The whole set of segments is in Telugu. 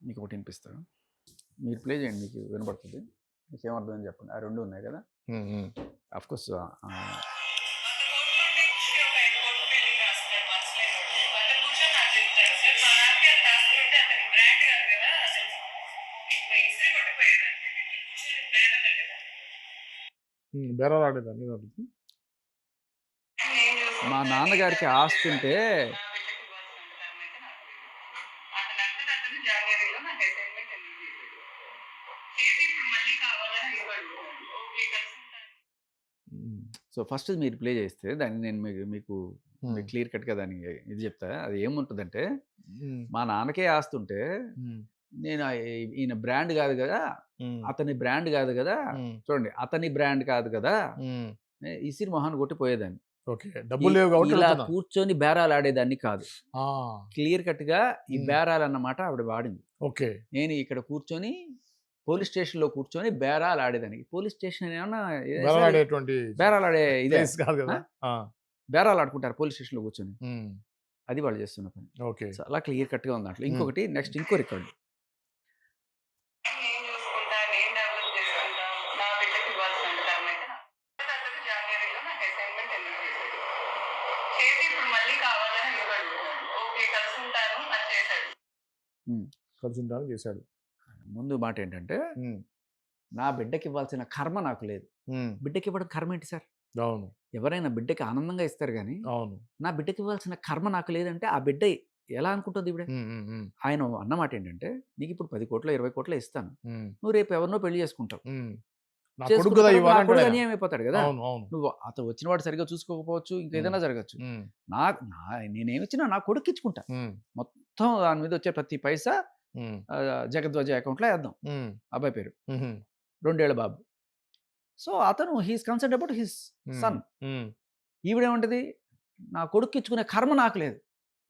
మీకు ఒకటి వినిపిస్తాను. మీరు ప్లే చేయండి, మీకు వినపడుతుంది. మీకేమర్థమైంది చెప్పండి. ఆ 2 ఉన్నాయి కదా! హ్మ్. హ్మ్. ఆఫ్‌కోర్స్ బేరాలాడేదాన్ని దానికి. మా నాన్నగారికి ఆస్తుంటే హ్మ్. సో, ఫస్ట్ మీరు ప్లే చేస్తే దాన్ని నేను మీకు హ్మ్. క్లియర్ కట్‌గా దాన్ని ఇది చెప్తా. అది ఏముంటదంటే, హ్మ్. మా నాన్నకే ఆస్తుంటే హ్మ్. నేను ఈయన బ్రాండ్ కాదు గదా! హ్మ్. అతని బ్రాండ్ కాదు గదా! హ్మ్. చూడండి, అతని బ్రాండ్ కాదు గదా! హ్మ్. ఇసిరి మొహాన కొట్టిపోయేదాన్ని. ఓకే. డబ్బులు లేవు కాబట్టి ఇలా అడుగుతున్నా. కూర్చొని బేరాలాడేదాన్ని కాదు. ఆ! క్లియర్ కట్‌గా ఈ హ్మ్. బేరాలన్నమాట ఆవిడ వాడింది. ఓకే. నేను ఇక్కడ కూర్చొని పోలీస్ స్టేషన్‌లో కూర్చొని బేరాలాడేదాన్ని. పోలీస్ స్టేషన్ ఏమన్నా సార్ బేరాలాడేటువంటి బేరాలాడే ఇదా? ప్లేస్ కాదు ఆ! గదా! ఆ! బేరాలాడుకుంటారు పోలీస్ స్టేషన్‌లో కూర్చొని. హ్మ్. అది వాళ్ళు చేస్తున్న పని. ఓకే. సో, అలా క్లియర్ కట్‌గా ఉంది దాంట్లో. హ్మ్. ఇంకొకటి నెక్స్ట్ ఇంకో రికార్డ్. నేను చూసుకుంటా, నేను డెవలప్ చేసుకుంటా. నా బిడ్డకి ఇవ్వాల్సినంత టైం అయితే నాకు. అతను జనవరిలో నాకు అసైన్‌మెంట్ ఎందుకు చేశాడు? చేసి ఇప్పుడు మళ్ళీ కావాలని ఎందుకు అడుగుతున్నాడు? ఓకే. కలిసి ఉంటాను అని చేశాడు. హ్మ్. కలిసుంటాను చేశాడు. ముందు మాటేంటంటే, హ్మ్. నా బిడ్డకివ్వాల్సిన కర్మ నాకు లేదు. హ్మ్. బిడ్డకివ్వడం కర్మ ఏంటి సార్? అవును. ఎవరైనా బిడ్డకి ఆనందంగా ఇస్తారు గానీ, అవును. నా బిడ్డకివ్వాల్సిన కర్మ నాకు లేదంటే, ఆ బిడ్డ ఎలా అనుకుంటది ఈవిడ? హ్మ్. హ్మ్. హ్మ్. ఆయన అన్న మాటేంటంటే, నీకిప్పుడు 10,00,00,000, 20,00,00,000 ఇస్తాను. హ్మ్. నువ్వు రేపు ఎవరినో పెళ్లి చేసుకుంటావు. హ్మ్. నా కొడుకు చేసుకున్న గదా తర్వాత నా కొడుకు ఇవ్వాలంటాడాయన. అన్యాయం అయిపోతాడు గదా! అవును. అవును. నువ్వు అతను వచ్చినవాడు సరిగ్గా చూసుకోకపోవచ్చు. హ్మ్. ఇంకేదైనా జరగచ్చు. హ్మ్. నాకు నా నేనేమిచ్చినా నా కొడుక్కిచ్చుకుంటా. హ్మ్. మొత్తం దాని మీద వచ్చే ప్రతి పైసా హ్మ్. జగద్వజ అకౌంట్‌లో ఏద్దాం. హ్మ్. అబ్బాయి పేరు. హుహు. 2 ఏళ్ల బాబు. సో, అతను he is concerned about his హ్మ్. సన్. హ్మ్. ఈవిడేమంటది? నా కొడుక్కిచ్చుకునే కర్మ నాకు లేదు.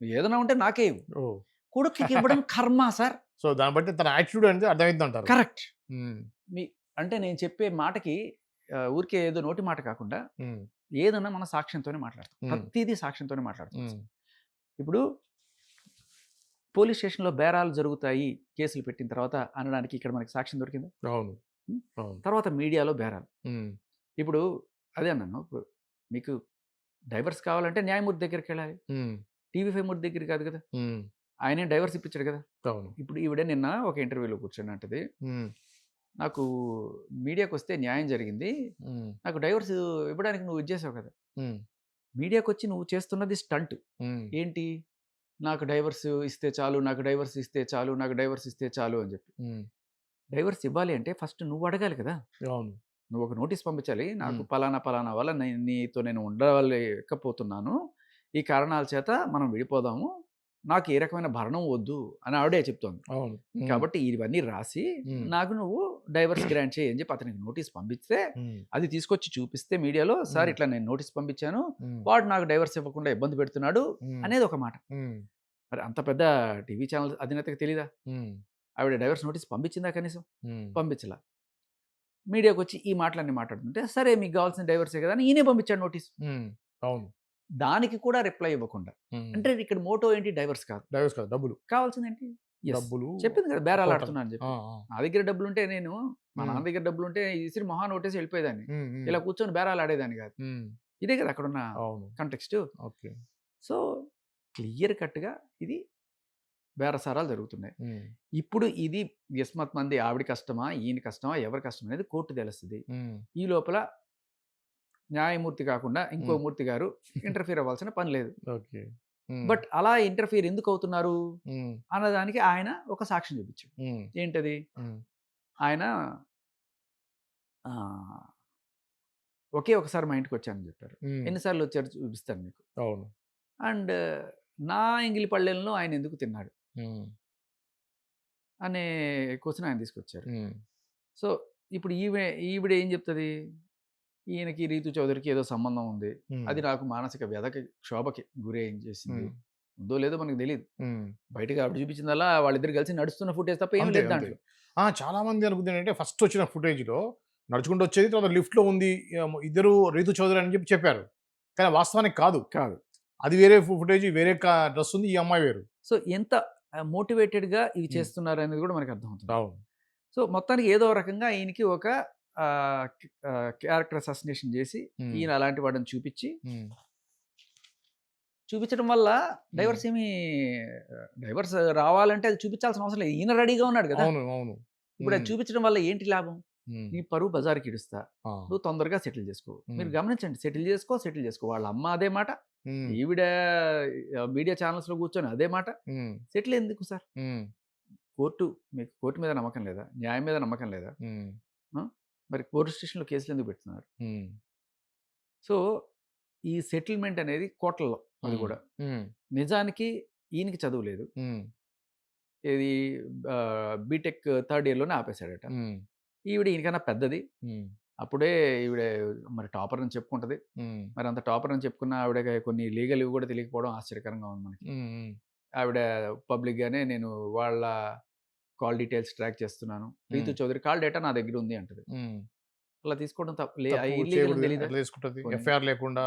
ఏదైనా ఉంటే నాకే ఇవ్వు. ఓహ్! కొడుక్కివ్వడం కర్మ సార్. సో, దాన్ని బట్టి తన యాటిట్యూడ్ అనేది అర్థమైద్దంటారు. కరెక్ట్. హ్మ్. మీ అంటే నేను చెప్పే మాటకి ఊరికే ఏదో నోటి మాట కాకుండా హ్మ్. ఏదన్నా మనం సాక్ష్యంతోనే మాట్లాడతాం. హ్మ్. ప్రతీదీ సాక్ష్యంతోనే మాట్లాడతాం. హ్మ్. ఇప్పుడు పోలీస్ స్టేషన్‌లో బేరాలు జరుగుతాయి, కేసులు పెట్టిన తర్వాత అనడానికి ఇక్కడ మనకి సాక్ష్యం దొరికిందా? అవును. హ్మ్. అవును. తర్వాత మీడియాలో బేరాలు. హ్మ్. ఇప్పుడు అదే అన్నాను. ఇప్పుడు మీకు డైవర్స్ కావాలంటే న్యాయమూర్తి దగ్గరికెళ్ళాలి. హ్మ్. టీవీ ఫైవ్ మూర్తి దగ్గరికి కాదు కదా! హ్మ్. ఆయనేం డైవర్స్ ఇప్పించడు కదా! అవును. ఇప్పుడు ఈవిడ నిన్న ఒక ఇంటర్వ్యూలో కూర్చొని అంటది, హ్మ్. నాకు మీడియాకొస్తే న్యాయం జరిగింది. హ్మ్. నాకు డైవర్స్ ఇవ్వడానికి నువ్వు ఇది చేసావు కదా! హ్మ్. మీడియాకొచ్చి నువ్వు చేస్తున్నది స్టంట్. హ్మ్. ఏంటి? నాకు డైవర్స్ ఇస్తే చాలు, నాకు డైవర్స్ ఇస్తే చాలు, నాకు డైవర్స్ ఇస్తే చాలు అని చెప్పి. హ్మ్. డైవర్స్ ఇవ్వాలి అంటే ఫస్ట్ నువ్వు అడగాలి కదా! అవును. నువ్వు ఒక నోటీస్ పంపించాలి. నాకు హ్మ్. పలానా, పలానా వల్ల నీతో నేను ఉండలేకపోతున్నాను. ఈ కారణాల చేత మనం విడిపోదాము. నాకు ఏ రకమైన భరణం వద్దు అని ఆవిడే చెప్తోంది. అవును. హ్మ్. కాబట్టి ఇవన్నీ రాసి హ్మ్. నాకు నువ్వు డైవర్స్ గ్రాంట్ చెయ్యి అని చెప్పి అతనికి నోటీస్ పంపిస్తే, హ్మ్. అది తీసుకొచ్చి చూపిస్తే మీడియాలో, సార్ హ్మ్. ఇట్లా నేను నోటీస్ పంపించాను. హ్మ్. వాడు నాకు డైవర్స్ ఇవ్వకుండా ఇబ్బంది పెడుతున్నాడు హ్మ్. అనేది ఒక మాట. హ్మ్. మరి అంత పెద్ద టీవీ ఛానల్ అధినేతకి తెలీదా? హ్మ్. ఆవిడ డైవర్స్ నోటీస్ పంపించిందా కనీసం? హ్మ్. పంపించలా. మీడియాకొచ్చి ఈ మాటలన్నీ మాట్లాడుతుంటే, సరే మీకు గావాల్సిన డైవర్సే గదా! అని ఈయనే పంపించాడు నోటీస్. హ్మ్. అవును. దానికి కూడా రిప్లై ఇవ్వకుండా. హ్మ్. అంటే ఇక్కడ మోటో ఏంటి? డైవర్స్ కాదు. డైవర్స్ కాదు. డబ్బులు. కావాల్సిందేంటి? యెస్. డబ్బులు చెప్పింది కదా! కోటలు. బేరాలాడుతున్నా అని ఆ! చెప్పి. ఆ! నా దగ్గర డబ్బులుంటే మా హ్మ్. నాన్న దగ్గర డబ్బులుంటే ఇసిరి మొహాన కొట్టేసి ఎళ్ళిపోయేదాన్ని. హ్మ్. హ్మ్. ఇలా కూర్చొని బేరాలాడేదాన్ని గాదు. హ్మ్. ఇదే కదా అక్కడున్న అవును. కాంటెక్స్టు. ఓకే. సో, క్లియర్ కట్‌గా ఇది బేరసారాలు జరుగుతున్నాయి. హ్మ్. ఇప్పుడు ఇది యస్మత్ మంది ఆవిడ కష్టమా? ఈయన కష్టమా? ఎవరి కష్టం అనేది కోర్టు తెలుస్తది. హ్మ్. ఈ లోపల న్యాయమూర్తి కాకుండా ఇంకో హ్మ్. మూర్తి గారు ఇంటర్ఫియర్ అవ్వాల్సిన పని లేదు. ఓకే. హ్మ్. బట్ అలా ఇంటర్ఫియర్ ఎందుకవుతున్నారు? హ్మ్. అన్నదానికి ఆయన ఒక సాక్ష్యం చూపించాడు. హ్మ్. ఏంటది? హ్మ్. ఆయన ఆహ్, ఒకే ఒకసారి మా ఇంటికొచ్చానని చెప్పారు. హ్మ్. ఎన్ని సార్లొచ్చారో చూపిస్తాను మీకు. అవును. అండ్ నా ఎంగిలి పళ్ళెంలో ఆయన ఎందుకు తిన్నాడు? హ్మ్. అనే క్వెషన్ ఆయన తీసుకొచ్చారు. హ్మ్. సో, ఇప్పుడు ఈవిడ ఏం చెప్తది? ఈయనకి రీతు చౌదరికి ఏదో సంబంధం ఉంది. హ్మ్. అది నాకు మానసిక వ్యధకి, క్షోభకి చేసింది. హ్మ్. ఉందో లేదో మనకు తెలీదు. హ్మ్. బయటకి ఆవిడ చూపించిందల్లా వాళ్ళిద్దరు కలిసి నడుస్తున్న ఫుటేజ్ తప్ప ఏమి అంతే. లేదు అంతే. దాంట్లో. ఆ! చాలామంది అనుకుందేంటంటే ఫస్ట్ వచ్చిన ఫుటేజ్‌లో నడుచుకుంటూ వచ్చేది. తర్వాత లిఫ్ట్‌లో ఉంది. ఇద్దరు రీతు చౌదరి అని చెప్పి చెప్పారు. కానీ వాస్తవానికి కాదు. కాదు. అది వేరే ఫుటేజ్ వేరే డ్రెస్ ఉంది. ఈ అమ్మాయి వేరు. సో, ఎంత మోటివేటెడ్గా ఇవి Hmm. చేస్తున్నారు అనేది కూడా మనకు అర్థమవుతుంది. అవును. సో మొత్తానికి ఏదో రకంగా ఈయనకి ఒక క్యారెక్టర్ అసాసినేషన్ చేసి Hmm. ఈయన అలాంటి వాడిని Hmm. చూపించడం వల్ల డైవర్స్ ఏమి డైవర్స్ రావాలంటే అది చూపించాల్సిన అవసరం లేదు. ఈయన రెడీగా ఉన్నాడు కదా. అవును. అవును. ఇప్పుడు అది చూపించడం వల్ల ఏంటి లాభం? నీ పరువు బజార్కి ఇడుస్తా, నువ్వు తొందరగా సెటిల్ చేసుకో. మీరు గమనించండి, సెటిల్ చేసుకో. వాళ్ళ అమ్మ అదే మాట, ఈవిడ మీడియా ఛానల్స్లో కూర్చొని అదే మాట. సెటిల్ ఎందుకు సార్? మీకు కోర్టు మీద నమ్మకం లేదా? న్యాయం మీద నమ్మకం లేదా? మరి పోలీస్ స్టేషన్లో కేసులు ఎందుకు పెడుతున్నారు? సో ఈ సెటిల్మెంట్ అనేది కోట్లలో, అది కూడా నిజానికి ఈయనకి చదువు లేదు. ఇది బీటెక్ థర్డ్ ఇయర్లోనే ఆపేశాడట. ఈవిడ ఈయనకన్నా పెద్దది. అప్పుడే ఈవిడ మరి టాపర్ అని చెప్పుకుంటది. మరి అంత టాపర్ అని చెప్పుకున్న ఆవిడ కొన్ని లీగల్ కూడా తెలియకపోవడం ఆశ్చర్యకరంగా ఉంది మనకి. ఆవిడ పబ్లిక్గానే నేను వాళ్ళ కాల్ డీటెయిల్స్ ట్రాక్ చేస్తున్నాను, రీతు చౌదరి కాల్ డేటా నా దగ్గర ఉంది అంటది. అలా తీసుకోవడం తీసుకుంటది. ఎఫ్ఐఆర్ లేకుండా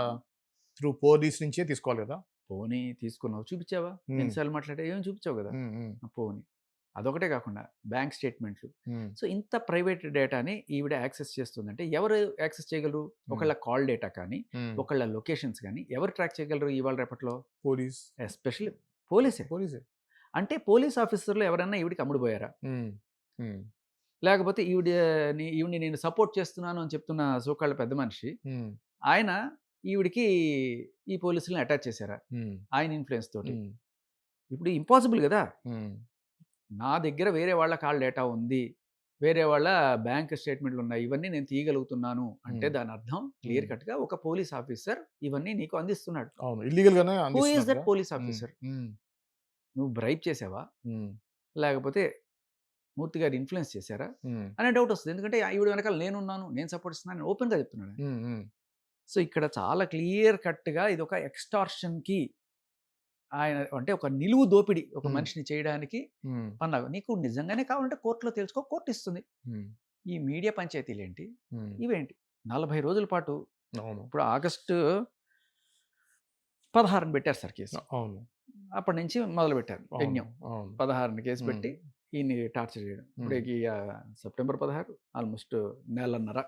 త్రూ పోలీస్ నుంచే తీసుకోవాలి కదా. పోనీ తీసుకున్నావు, చూపించావా? ఎన్నిసార్లు మాట్లాడా? ఏం చూపించావు కదా. పోనీ అదొకటే కాకుండా బ్యాంక్ స్టేట్మెంట్లు. సో ఇంత ప్రైవేట్ డేటాని ఈవిడ యాక్సెస్ చేస్తుందంటే ఎవరు యాక్సెస్ చేయగలరు? ఒకళ్ళ కాల్ డేటా కానీ, ఒకళ్ళ లొకేషన్స్ కానీ ఎవరు ట్రాక్ చేయగలరు ఇవాళ రేపట్లో? Police, especially పోలీసే. అంటే పోలీస్ ఆఫీసర్లు ఎవరైనా ఈవిడికి అమ్ముడుపోయారా? లేకపోతే ఈవిడిని నేను సపోర్ట్ చేస్తున్నాను అని చెప్తున్న సోకాళ్ళ పెద్ద మనిషి ఆయన ఈవిడికి ఈ పోలీసులను అటాచ్ చేశారా ఆయన ఇన్ఫ్లుయెన్స్ తోటి? ఇప్పుడు ఇంపాసిబుల్ కదా. నా దగ్గర వేరే వాళ్ళ కాల్ డేటా ఉంది, వేరే వాళ్ళ బ్యాంక్ స్టేట్మెంట్లు ఉన్నాయి, ఇవన్నీ నేను తీయగలుగుతున్నాను అంటే దాని అర్థం క్లియర్ కట్గా ఒక పోలీస్ ఆఫీసర్ ఇవన్నీ నీకు అందిస్తున్నాడు. Who is that police officer? నువ్వు బ్రైబ్ చేసావా, లేకపోతే మూర్తి గారు ఇన్ఫ్లుయెన్స్ చేశారా అనే డౌట్ వస్తుంది. ఎందుకంటే ఈవిడ వెనకాల నేనున్నాను, నేను సపోర్ట్ ఇస్తున్నాను ఓపెన్గా చెప్తున్నాడు. సో ఇక్కడ చాలా క్లియర్ కట్గా ఇది ఒక ఎక్స్టార్షన్కి ఆయన అంటే ఒక నిలువు దోపిడి ఒక మనిషిని చేయడానికి పన్నాగు. నీకు నిజంగానే కావాలంటే కోర్టులో తెలుసుకో, కోర్టు ఇస్తుంది. ఈ మీడియా పంచాయతీలు ఏంటి, ఇవేంటి? 40 రోజుల పాటు, ఇప్పుడు ఆగస్టు 16 పెట్టారు సార్ కేసు. అప్పటి నుంచి మొదలు పెట్టారు యజ్ఞం. 16 కేసు పెట్టి ఈయన్ని టార్చర్ చేయడం. ఇప్పుడు సెప్టెంబర్ 16 ఆల్మోస్ట్ నెలన్నర.